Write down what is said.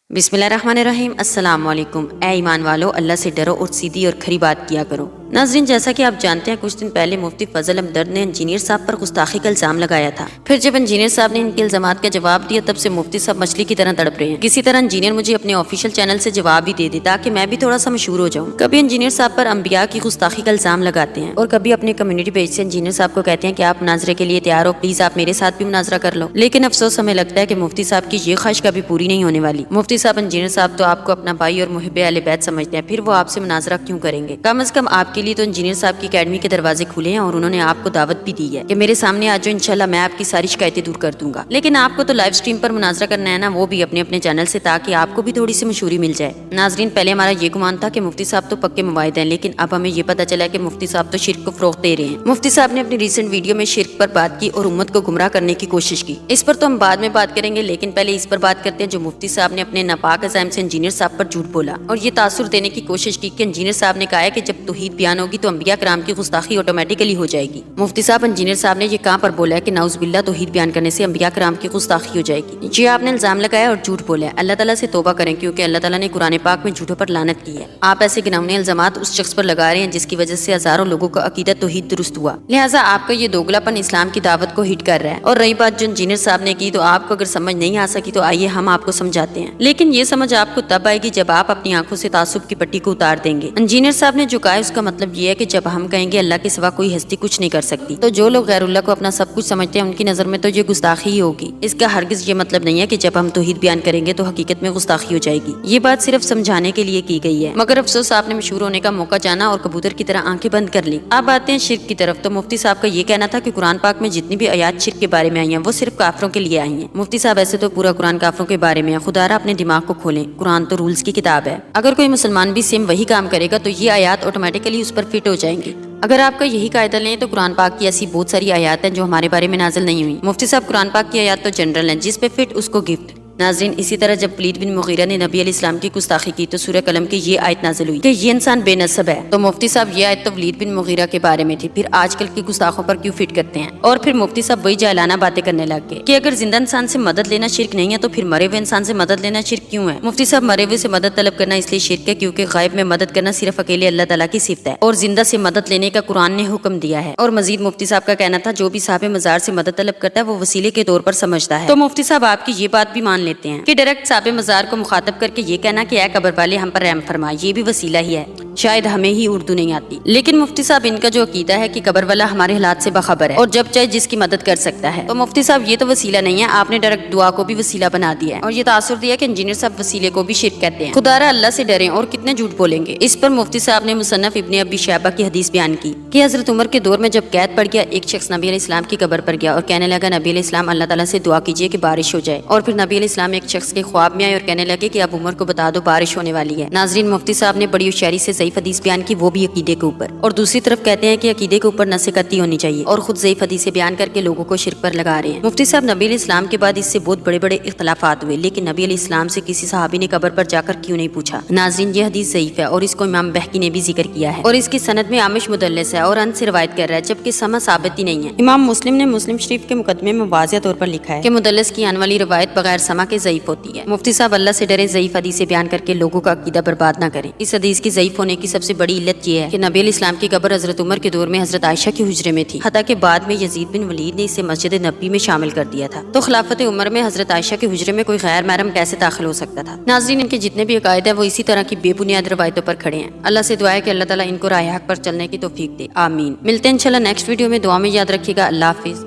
बिस्मिल्लाहिर्रहमानिर्रहीम। अस्सलाम वालेकुम। ऐ ईमान वालो, अल्लाह से डरो और सीधी और खरी बात किया करो। नाज़रीन, जैसा कि आप जानते हैं, कुछ दिन पहले मुफ्ती फजल हमदर्द ने इंजीनियर साहब पर गुस्ताखी का इल्जाम लगाया था। फिर जब इंजीनियर साहब ने इनके इल्जामात का जवाब दिया, तब से मुफ्ती साहब मछली की तरह तड़प रहे हैं। किसी तरह इंजीनियर मुझे अपने ऑफिशियल चैनल से जवाब भी दे दे ताकि मैं भी थोड़ा सा मशहूर हो जाऊँ। कभी इंजीनियर साहब पर अंबिया की गुस्ताखी का इल्जाम लगाते हैं और कभी अपने कम्युनिटी पेज से इंजीनियर साहब को कहते हैं कि आप मुनाजरे के लिए तैयार हो, प्लीज आप मेरे साथ भी मुनाजरा कर लो। लेकिन अफसोस हमें लगता है कि मुफ्ती साहब की ये ख्वाहिश कभी पूरी नहीं होने वाली। मुफ्ती साहब इंजीनियर साहब तो आपको अपना भाई और मुहिब अहले बैत समझते हैं, फिर वो आपसे मुनाजरा क्यों करेंगे? कम से कम आपके लिए तो इंजीनियर साहब की अकेडमी के दरवाजे खुले हैं और उन्होंने आपको दावत भी दी है कि मेरे सामने आ जाओ, इंशाल्लाह मैं आपकी सारी शिकायतें दूर कर दूंगा। लेकिन आपको तो लाइव स्ट्रीम पर मुनाजरा करना है ना, वो भी अपने अपने चैनल से, ताकि आपको भी थोड़ी सी मशहूरी मिल जाए। नाजरीन, पहले हमारा ये गुमान था कि मुफ्ती साहब तो पक्के मुवाहिद हैं, लेकिन अब हमें ये पता चला कि मुफ्ती साहब तो शिर्क को फरोख्त दे रहे हैं। मुफ्ती साहब ने अपनी रिसेंट वीडियो में शिर्क पर बात की और उम्मत को गुमराह करने की कोशिश की। इस पर तो हम बाद में बात करेंगे, लेकिन पहले इस पर बात करते हैं जो मुफ्ती साहब ने अपने नापाक अज़ाइम से इंजीनियर साहब पर झूठ बोला और ये तासुर देने की कोशिश की कि इंजीनियर साहब ने कहा है कि जब तौहीद बयान होगी तो अंबिया कराम की गुस्ताखी ऑटोमेटिकली हो जाएगी। मुफ्ती साहब इंजीनियर साहब ने ये कहां पर बोला है कि नाउज़ुबिल्लाह तौहीद बयान करने से अंबिया कराम की गुस्ताखी हो जाएगी? जी, आपने इल्जाम लगाया और झूठ बोला है। अल्लाह ताला से तौबा करें, क्योंकि अल्लाह ताला ने कुरान पाक में झूठों पर लानत की है। आप ऐसे घिनौने इल्जामात उस शख्स पर लगा रहे हैं जिसकी वजह से हजारों लोगों का अकीदत तौहीद दुरुस्त हुआ। लिहाजा आपका ये दोगलापन इस्लाम की दावत को हिट कर रहा है। और रही बात जो इंजीनियर साहब ने की, तो आपको अगर समझ नहीं आ सकी तो आइए हम आपको समझाते हैं। लेकिन ये समझ आपको तब आएगी जब आप अपनी आंखों से तासुब की पट्टी को उतार देंगे। इंजीनियर साहब ने जो कहा है उसका मतलब ये है कि जब हम कहेंगे अल्लाह के सिवा कोई हस्ती कुछ नहीं कर सकती, तो जो लोग गैरुल्लाह को अपना सब कुछ समझते हैं उनकी नजर में तो ये गुस्ताखी ही होगी। इसका हरगिज ये मतलब नहीं है कि जब हम तौहीद बयान करेंगे तो हकीकत में गुस्ताखी हो जाएगी। ये बात सिर्फ समझाने के लिए की गई है, मगर अफसोस आपने मशहूर होने का मौका जाना और कबूतर की तरह आंखें बंद कर ली। अब आते हैं शिर्क की तरफ। तो मुफ्ती साहब का ये कहना था कि कुरान पाक में जितनी भी आयात शिर्क के बारे में आई हैं वो सिर्फ काफिरों के लिए आई हैं। मुफ्ती साहब, ऐसे तो पूरा कुरान काफिरों के बारे में है। खुदारा अपने दिमाग को खोलें, कुरान तो रूल्स की किताब है। अगर कोई मुसलमान भी सेम वही काम करेगा तो ये आयात ऑटोमेटिकली उस पर फिट हो जाएंगी। अगर आपका यही कायदा लें तो कुरान पाक की ऐसी बहुत सारी आयात हैं जो हमारे बारे में नाजिल नहीं हुई। मुफ्ती साहब, कुरान पाक की आयात तो जनरल हैं, जिस पे फिट उसको गिफ्ट। नाज़रीन, इसी तरह जब वलीद बिन मुगीरा ने नबी अलैहिस्सलाम की गुस्ताखी की तो सूरह कलम की ये आयत नाजिल हुई कि ये इंसान बेनसब है। तो मुफ्ती साहब, ये आयत तो वलीद बिन मुगीरा के बारे में थी, फिर आजकल की गुस्ताखों पर क्यों फिट करते हैं? और फिर मुफ्ती साहब वही जाहिलाना बातें करने लग गए कि अगर जिंदा इंसान से मदद लेना शिर्क नहीं है तो फिर मरे हुए इंसान से मदद लेना शिर्क क्यों है? मुफ्ती साहब, मरे हुए से मदद तलब करना इसलिए शिर्क है क्योंकि गायब में मदद करना सिर्फ अकेले अल्लाह ताला की सिफत है और जिंदा से मदद लेने का कुरान ने हुक्म दिया है। और मजीद मुफ्ती साहब का कहना था जो भी साहिब मजार से मदद तलब करता है वो वसीले के तौर पर समझता है। तो मुफ्ती साहब आपकी ये बात भी मान लेते हैं कि डायरेक्ट साहिब मजार को मुखातब करके ये कहना कि ऐ कब्र वाले हम पर रहम फरमा, ये भी वसीला ही है। शायद हमें ही उर्दू नहीं आती, लेकिन मुफ्ती साहब इनका जो अकीदा है कि कब्र वाला हमारे हालात से बाखबर है और जब चाहे जिसकी मदद कर सकता है। तो मुफ्ती साहब, ये तो वसीला नहीं है, आपने डायरेक्ट दुआ को भी वसीला बना दिया है और ये तासुर दिया कि इंजीनियर साहब वसीले को भी शिर्क कहते हैं। खुदारा अल्लाह से डरें और कितने झूठ बोलेंगे। इस पर मुफ्ती साहब ने मुसन्नफ इब्ने अबी शैबा की हदीस बयान की कि हजरत उमर के दौर में जब कैद पड़ गया, एक शख्स नबी अलैहिस्सलाम की कब्र पर गया और कहने लगा, नबी अलैहिस्सलाम, अल्लाह ताला से दुआ कीजिए कि बारिश हो जाए। और फिर नबी अलैहिस्सलाम एक शख्स के ख्वाब में आए और कहने लगे कि अब उमर को बता दो बारिश होने वाली है। नाजरीन, मुफ्ती साहब ने बड़ी होशियारी से ज़ईफ हदीस बयान की, वो भी अकीदे के ऊपर। और दूसरी तरफ कहते हैं कि अकीदे के ऊपर नसीहती होनी चाहिए और खुद ज़ईफ हदीसें बयान करके लोगों को शिर्क पर लगा रहे हैं। मुफ्ती साहब, नबी अलैहिस्सलाम के बाद इससे बहुत बड़े बड़े इख्तलाफात हुए, लेकिन नबी अलैहिस्सलाम से किसी सहाबी ने कब्र पर जाकर क्यों नहीं पूछा? नाजरीन, ये हदीस ज़ईफ है और इसको इमाम बहकी ने भी जिक्र किया है और इसकी सनद में आमिश मुदल्लिस है और अन से रवायत कर रहा है, जबकि समा साबित ही नहीं है। इमाम मुस्लिम ने मुस्लिम शरीफ के मुकदमे में वाज़िह तौर पर लिखा है कि मुदल्लिस की आने वाली रवायत बगैर समा के ज़ईफ होती है। मुफ्ती साहब, अल्लाह से डरे, ज़ईफ हदीसें बयान करके लोगों का अकीदा बर्बाद न करें। इस हदीस की ज़ईफ होने की सबसे बड़ी इल्लत ये है कि नबी अलैहिस्सलाम की कब्र हजरत उमर के दौर में हजरत आयशा के हुजरे में थी, हत्ता के बाद में यजीद बिन वलीद ने इसे मस्जिद नबी में शामिल कर दिया था। तो खिलाफत उमर में हजरत आयशा के हुजरे में कोई गैर महरम कैसे दाखिल हो सकता था? नाज़रीन, इनके जितने भी अकायद है वो इसी तरह की बेबुनियाद रवायतों पर खड़े हैं। अल्लाह से दुआ है कि अल्लाह ताला इनको राह हक पर चलने की तौफीक दे। आमीन। मिलते हैं इंशाल्लाह नेक्स्ट वीडियो में। दुआ में याद रखिएगा। अल्लाह हाफिज।